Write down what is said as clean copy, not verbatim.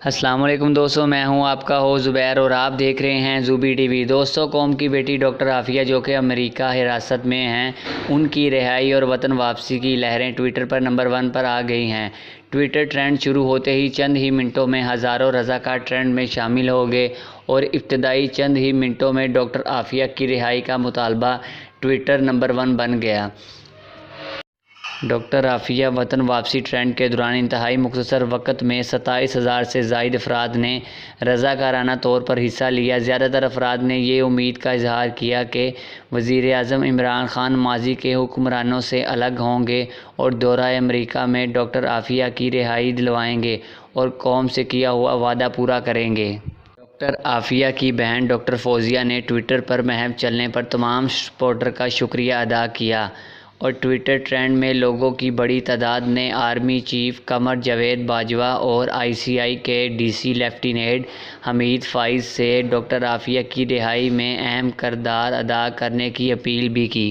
السلام علیکم دوستوں، میں ہوں آپ کا ہوسٹ زبیر اور آپ دیکھ رہے ہیں زوبی ٹی وی۔ دوستوں، قوم کی بیٹی ڈاکٹر عافیہ جو کہ امریکہ حراست میں ہیں، ان کی رہائی اور وطن واپسی کی لہریں ٹویٹر پر نمبر 1 پر آ گئی ہیں۔ ٹویٹر ٹرینڈ شروع ہوتے ہی چند ہی منٹوں میں ہزاروں رضاکار ٹرینڈ میں شامل ہو گئے اور ابتدائی چند ہی منٹوں میں ڈاکٹر عافیہ کی رہائی کا مطالبہ ٹویٹر نمبر 1 بن گیا۔ ڈاکٹر عافیہ وطن واپسی ٹرینڈ کے دوران انتہائی مختصر وقت میں 27,000 سے زائد افراد نے رضاکارانہ طور پر حصہ لیا۔ زیادہ تر افراد نے یہ امید کا اظہار کیا کہ وزیر اعظم عمران خان ماضی کے حکمرانوں سے الگ ہوں گے اور دورہ امریکہ میں ڈاکٹر عافیہ کی رہائی دلوائیں گے اور قوم سے کیا ہوا وعدہ پورا کریں گے۔ ڈاکٹر عافیہ کی بہن ڈاکٹر فوزیہ نے ٹویٹر پر مہم چلنے پر تمام سپورٹر کا شکریہ ادا کیا اور ٹویٹر ٹرینڈ میں لوگوں کی بڑی تعداد نے آرمی چیف قمر جاوید باجوہ اور ICI کے DC لیفٹیننٹ حمید فائز سے ڈاکٹر عافیہ کی رہائی میں اہم کردار ادا کرنے کی اپیل بھی کی۔